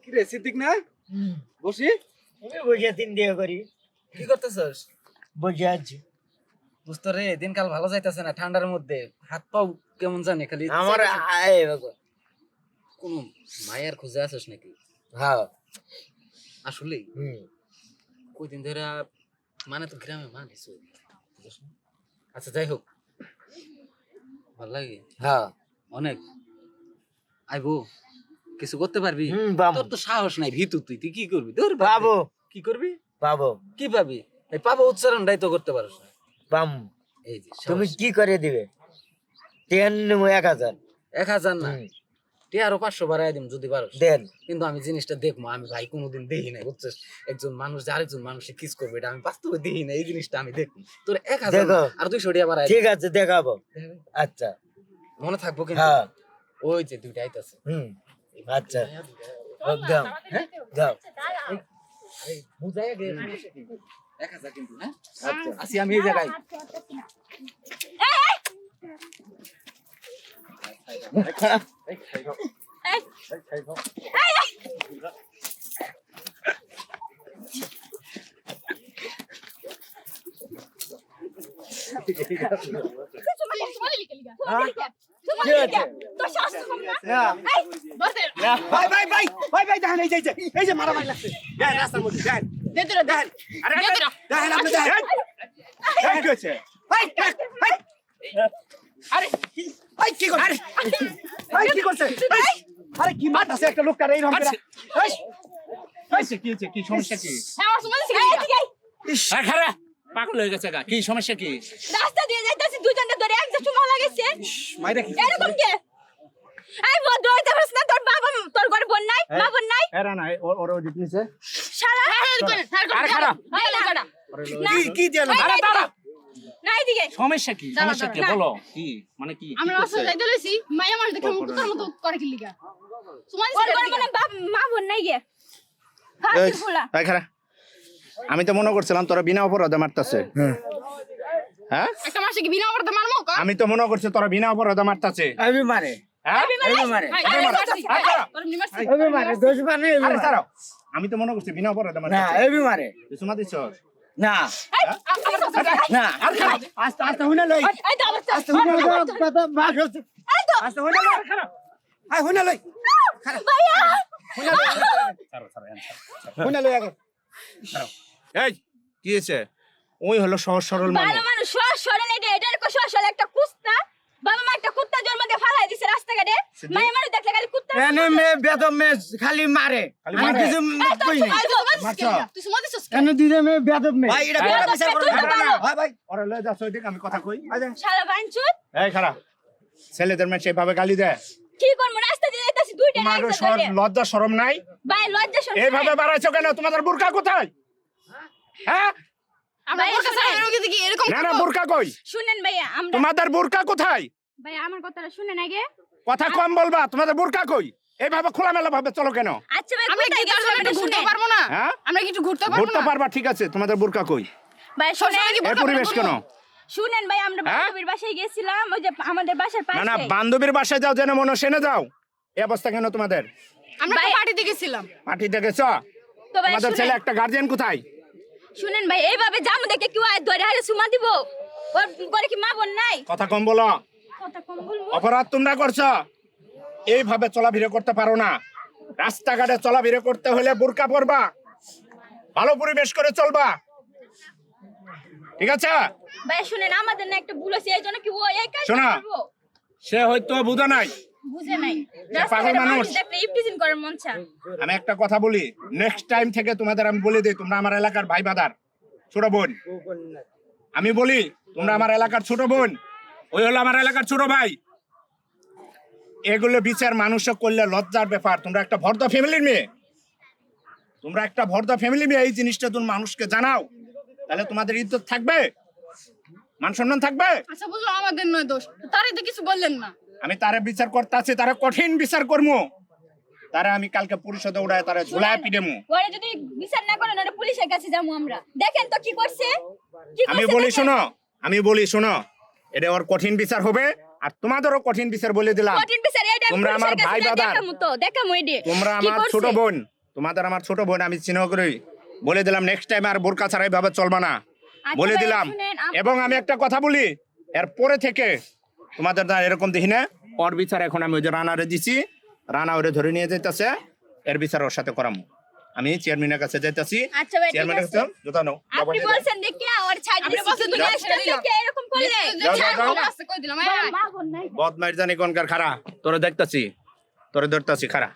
কি রে সিদ্দিক না বসি আমি বসে দিন দিয়ে করি। কি করতেছস? বসে আছি। দোস্ত রে দিনকাল ভালো যাইতেছে না, ঠান্ডার মধ্যে হাত পাও কেমন জানে খালি। আমার কোন মায়ের খুঁজে আছিস নাকি? হ্যাঁ আসলে কয়দিন ধরে মানে তো গ্রামে মানুষ। আচ্ছা যাই হোক, ভাল লাগে হ্যাঁ অনেক। আইবো কিছু করতে পারবি? তোর তো সাহস নাই, ভিতর তুই তুই কি করবি? তোর পাবো। কি করবি? পাবো। কি পাবি? এই পাবো উচ্চারণটাই তো করতে পারছ না। পাম। এই যে তুমি কি করে দিবে? 1000 1000 না, তুই আরো 500 বাড়াই দিম যদি পারস দেন। কিন্তু আমি জিনিসটা দেখবো, আমি ভাই কোনোদিন দেখি নাই বুঝছিস। একজন মানুষ যে আরেকজন মানুষে কিস করবে এটা আমি বাস্তবে দেখি না, এই জিনিসটা আমি দেখবো। তোর 1000 আর 200 টাকা বাড়াই। ঠিক আছে দেখাবো। আচ্ছা মনে থাকবো কিন্তু। হ্যাঁ ওই যে দুইটা আইতাছে। আচ্ছা দাও দাও। বুঝাই গে 1000 কিন্তু হ্যাঁ। আচ্ছা আসি আমি এই জায়গায়। একটা লোক কারে এরকম করে কি সমস্যা কি? খারা পাগল হয়ে গেছে গা, কি সমস্যা কি? রাস্তা দিয়ে যাইতাছি দুজনে ধরে একজা সময় লাগেছে। মাইরা কি এরকম কে? আই ভদ্র হইতে পারছ না, তোর বাবা তোর ঘরে বোন নাই, মা বোন নাই? এরা না ওর ওদিক নিছে। শালা হেল করে আরে খারা কি দিয়ালো? আরে দাঁড়া। না এদিকে সমস্যা কি? সমস্যা কি বলো? কি মানে কি? আমরা রাস্তা যাইতে লইছি, মাইয়া মানুষ দেখে কুত্তার মতো করে কি লিগা? তোমার ওর ঘরে কোনো বাপ মা বোন নাই গে। ফাঁসি ফুলা। এই খারা আমি তো মনে করছিলাম তোরা বিনা অপরাধে মারতাছে। হ্যাঁ একটা মাসে কি বিনা অপরাধে মারমু কা? আমি তো মনে করছি তোরা বিনা অপরাধে মারতাছে। আমি মারে। হ্যাঁ মারে। তোর মারে দোষ মানে আরে ছাড়ো, আমি তো মনে করছি বিনা অপরাধে না মারতাছে। এবি মারে। সুমা দিছস না না আর খারা আস্তে আস্তে হইনা লই। এই তো অবস্থা। আস্তে হুনা কথা বাস হচ্ছে। এই তো আস্তে হইনা লই খারা। আই হইনা লই। ভাইয়া। ছাড়ো ছাড়ো হইনা লই আগে। ছাড়ো। এই কি হইছে? ওই হলো সহজ সরল মানুষ। ভালো মানুষ সরল এটা এরকম সরল একটা কুত্তা। বাবা মা একটা কুত্তা জন্ম দিয়ে ফালাই দিছে রাস্তাঘাটে। মায়ের মানুষ দেখলে খালি কুত্তা। এনে মে বেদম মে খালি মারে। আমি কিছু কই নাই। তুই সুমা দিছস। এনে দিদে মে বেদম মে। ভাই এটা বেয়াদব বড় বিচার করো তুই তো না। ভালো। ভাই ভাই ওরে লয়ে যাস ওইদিক আমি কথা কই। আয় শালা বাঞ্চুত। এই খারা ছেলেদের মেয়ে সেভাবে গালি দেয়। কি করব রাস্তা দিয়ে যাইতাছি দুইটা তোমার একজা ধরে। লজ্জা শরম নাই? ভাই লজ্জা শরম। এইভাবে বাড়াইছো কেন? তোমাদের বুরকা কোথায়? হ্যাঁ আমরা বোরকা ছাড়া এরকম দেখি এরকম না না বুরকা কই? শুনেন ভাইয়া আমরা তোমাদের বুরকা কোথায়? ভাইয়া আমার কথাটা শুনেন আগে। কথা কম বলবা। তোমাদের বুরকা কই? এইভাবে খোলামেলা ভাবে চলো কেন? আচ্ছা ভাই আমরা কি কার জন্য একটু ঘুরতে পারবো না? হ্যাঁ আমরা কি একটু ঘুরতে পারবো ঘুরতে না? পারবা ঠিক আছে, তোমাদের বুরকা কই? ভাই শুনেন এই পরিবেশ কেন? শুনেন ভাই আমরা হ্যাঁ? বান্ধবীর বাসায় গেছিলাম, ওই যে আমাদের বাসার না না পাশে। বান্ধবীর বাসায় যাও যেন মনে সেনে যাও। এই অবস্থা কেন তোমাদের? আমরা ভাই- তো পার্টিতে গেছিলাম। পার্টিতে গেছ? তো ভাই তোমাদের ছেলে শুনেন একটা গার্জিয়ান কোথায়? শুনেন ভাই এইভাবে জামু দেখে কি হয় ধরে হারে সুমা দিব? ওর ঘরে কি মা বোন নাই? কথা কম বলো। কথা কম বলবো। অপরাধ তোমরা করছো। এইভাবে চলাফেরা করতে পারো না। রাস্তাঘাটে চলাফেরা করতে হলে বোরকা পরবা, ভালো পরিবেশ করে চলবা, ঠিক আছে? ভাই শুনেন আমাদের না একটা ভুল হয়েছে, এই জন্য কি ও এই কাজ শোনো। করবো? সে হয়তো বুঝে নাই। বুঝে নাই পাগল রাস্তাঘাটে মানুষ। মানুষ দেখলে ইফটিজিং করার মন চায়। আমি একটা কথা বলি, নেক্সট টাইম থেকে তোমাদের আমি বলে দিই, তোমরা আমার এলাকার ভাই বাদার ছোট বোন। আমি বলি তোমরা আমার এলাকার ছোট বোন, ওই হলো আমার এলাকার ছোট ভাই। এগুলো বিচার মানুষে করলে লজ্জার ব্যাপার। তোমরা একটা ভর্দা ফ্যামিলির মেয়ে, তোমরা একটা ভর্দা ফ্যামিলি মেয়ে, এই জিনিসটা তুমি মানুষকে জানাও, তাহলে তোমাদের ইজ্জত থাকবে, মান সম্মান থাকবে। আচ্ছা বুঝলো আমাদের নয় দোষ, তারই তো কিছু বললেন না। আমি তারে বিচার করতে আছি, তারা কঠিন বিচার করবো। তারা আমি কালকে পরিষদে উড়ায় তারা ঝুলায় পিডেমু। ওরে যদি বিচার না করেন ওরে পুলিশের কাছে যাবো আমরা। দেখেন তো কি করছে। কি আমি করছে বলি দেখেন? শোনো, আমি বলি শোনো, এটা ওর কঠিন বিচার হবে, আর তোমাদেরও কঠিন বিচার বলে দিলাম। কঠিন বিচার এটা আমি তোমরা আমার পুলিশের কাছে ভাই যাই ব্রাদার। দেখামু তো, দেখামু এডি। তোমরা কি আমার করছে? ছোট বোন, তোমাদের আমার ছোট বোন, আমি চিহ্ন করি বলে দিলাম, নেক্সট টাইম আর বোরকা ছাড়া এইভাবে চলবা না আচ্ছা বলে ভাই, দিলাম। শুনেন, এবং আমি একটা কথা বলি, এর পরে থেকে তোমাদের দ্বারা এরকম দেখি না। ওর বিচার এখন আমি ওই যে রানারে দিছি, রানা ওরে ধরে নিয়ে যাইতেছে, এর বিচার ওর সাথে করাম। আমি চেয়ারম্যানের কাছে যাইতাছি, আচ্ছা ভাই, ঠিক চেয়ারম্যানের আছে। কাছে জুতা নাও। আপনি বলছেন দেখি ওর ছাড় আপনি দিছি, বলছেন তুমি তো, আসলে দিলাম। দেখি এরকম করলে যাও, যাও, যাও। কই দিলাম বদমাইশ জানি কোনকার খারা, তোরে দেখতাছি, তোরে ধরতাছি খারা।